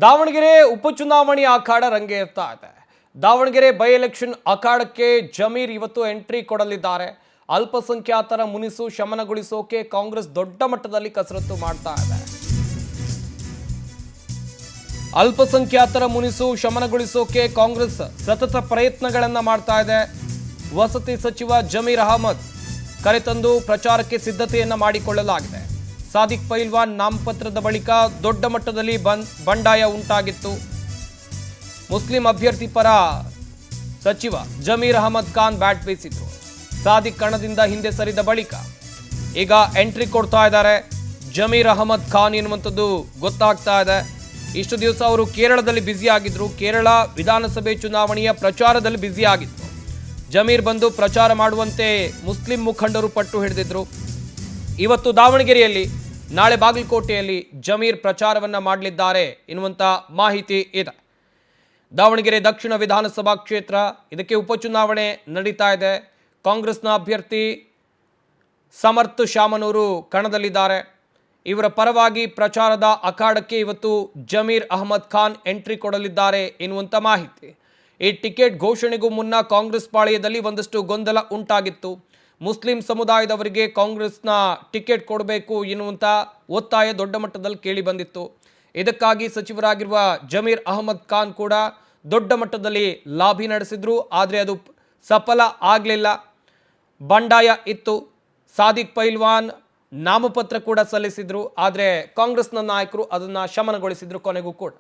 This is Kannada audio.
ದಾವಣಗೆರೆ ಉಪಚುನಾವಣೆ ಅಖಾಡ ರಂಗೇರ್ತಾ ಇದೆ. ದಾವಣಗೆರೆ ಬೈ ಎಲೆಕ್ಷನ್ ಅಖಾಡಕ್ಕೆ ಜಮೀರ್ ಇವತ್ತು ಎಂಟ್ರಿ ಕೊಡಲಿದ್ದಾರೆ. ಅಲ್ಪಸಂಖ್ಯಾತರ ಮುನಿಸು ಶಮನಗೊಳಿಸೋಕೆ ಕಾಂಗ್ರೆಸ್ ದೊಡ್ಡ ಮಟ್ಟದಲ್ಲಿ ಕಸರತ್ತು ಮಾಡ್ತಾ ಇದೆ. ಅಲ್ಪಸಂಖ್ಯಾತರ ಮುನಿಸು ಶಮನಗೊಳಿಸೋಕೆ ಕಾಂಗ್ರೆಸ್ ಸತತ ಪ್ರಯತ್ನಗಳನ್ನ ಮಾಡ್ತಾ ಇದೆ. ವಸತಿ ಸಚಿವ ಜಮೀರ್ ಅಹಮದ್ ಕರೆತಂದು ಪ್ರಚಾರಕ್ಕೆ ಸಿದ್ಧತೆಯನ್ನ ಮಾಡಿಕೊಳ್ಳಲಾಗಿದೆ. ಸಾದಿಕ್ ಪೈಲ್ವಾನ್ ನಾಮಪತ್ರದ ಬಳಿಕ ದೊಡ್ಡ ಮಟ್ಟದಲ್ಲಿ ಬಂಡಾಯ ಉಂಟಾಗಿತ್ತು. ಮುಸ್ಲಿಂ ಅಭ್ಯರ್ಥಿ ಪರ ಸಚಿವ ಜಮೀರ್ ಅಹಮದ್ ಖಾನ್ ಬ್ಯಾಟ್ ಬೀಸಿದ್ರು. ಸಾದಿಕ್ ಕಣದಿಂದ ಹಿಂದೆ ಸರಿದ ಬಳಿಕ ಈಗ ಎಂಟ್ರಿ ಕೊಡ್ತಾ ಇದ್ದಾರೆ ಜಮೀರ್ ಅಹಮದ್ ಖಾನ್ ಎನ್ನುವಂಥದ್ದು ಗೊತ್ತಾಗ್ತಾ ಇದೆ. ಇಷ್ಟು ದಿವಸ ಅವರು ಕೇರಳದಲ್ಲಿ ಬ್ಯುಸಿ ಆಗಿದ್ರು. ಕೇರಳ ವಿಧಾನಸಭೆ ಚುನಾವಣೆಯ ಪ್ರಚಾರದಲ್ಲಿ ಬ್ಯುಸಿ ಆಗಿದ್ರು. ಜಮೀರ್ ಬಂದು ಪ್ರಚಾರ ಮಾಡುವಂತೆ ಮುಸ್ಲಿಂ ಮುಖಂಡರು ಪಟ್ಟು ಹಿಡಿದಿದ್ರು. ಇವತ್ತು ದಾವಣಗೆರೆಯಲ್ಲಿ, ನಾಳೆ ಬಾಗಲಕೋಟೆಯಲ್ಲಿ ಜಮೀರ್ ಪ್ರಚಾರವನ್ನ ಮಾಡಲಿದ್ದಾರೆ ಎನ್ನುವಂತ ಮಾಹಿತಿ ಇದೆ. ದಾವಣಗೆರೆ ದಕ್ಷಿಣ ವಿಧಾನಸಭಾ ಕ್ಷೇತ್ರ, ಇದಕ್ಕೆ ಉಪಚುನಾವಣೆ ನಡೀತಾ ಇದೆ. ಕಾಂಗ್ರೆಸ್ನ ಅಭ್ಯರ್ಥಿ ಸಮರ್ಥ್ ಶಾಮನೂರು ಕಣದಲ್ಲಿದ್ದಾರೆ. ಇವರ ಪರವಾಗಿ ಪ್ರಚಾರದ ಅಖಾಡಕ್ಕೆ ಇವತ್ತು ಜಮೀರ್ ಅಹಮದ್ ಖಾನ್ ಎಂಟ್ರಿ ಕೊಡಲಿದ್ದಾರೆ ಎನ್ನುವಂತ ಮಾಹಿತಿ. ಈ ಟಿಕೆಟ್ ಘೋಷಣೆಗೂ ಮುನ್ನ ಕಾಂಗ್ರೆಸ್ ಪಾಳೆಯದಲ್ಲಿ ಒಂದಷ್ಟು ಗೊಂದಲ ಉಂಟಾಗಿತ್ತು. ಮುಸ್ಲಿಂ ಸಮುದಾಯದವರಿಗೆ ಕಾಂಗ್ರೆಸ್ನ ಟಿಕೆಟ್ ಕೊಡಬೇಕು ಎನ್ನುವಂಥ ಒತ್ತಾಯ ದೊಡ್ಡ ಮಟ್ಟದಲ್ಲಿ ಕೇಳಿ ಬಂದಿತ್ತು. ಇದಕ್ಕಾಗಿ ಸಚಿವರಾಗಿರುವ ಜಮೀರ್ ಅಹಮದ್ ಖಾನ್ ಕೂಡ ದೊಡ್ಡ ಮಟ್ಟದಲ್ಲಿ ಲಾಬಿ ನಡೆಸಿದ್ರು. ಆದರೆ ಅದು ಸಫಲ ಆಗಲಿಲ್ಲ. ಬಂಡಾಯ ಇತ್ತು. ಸಾದಿಕ್ ಪೈಲ್ವಾನ್ ನಾಮಪತ್ರ ಕೂಡ ಸಲ್ಲಿಸಿದ್ರು. ಆದರೆ ಕಾಂಗ್ರೆಸ್ನ ನಾಯಕರು ಅದನ್ನು ಶಮನಗೊಳಿಸಿದ್ರು ಕೊನೆಗೂ ಕೂಡ.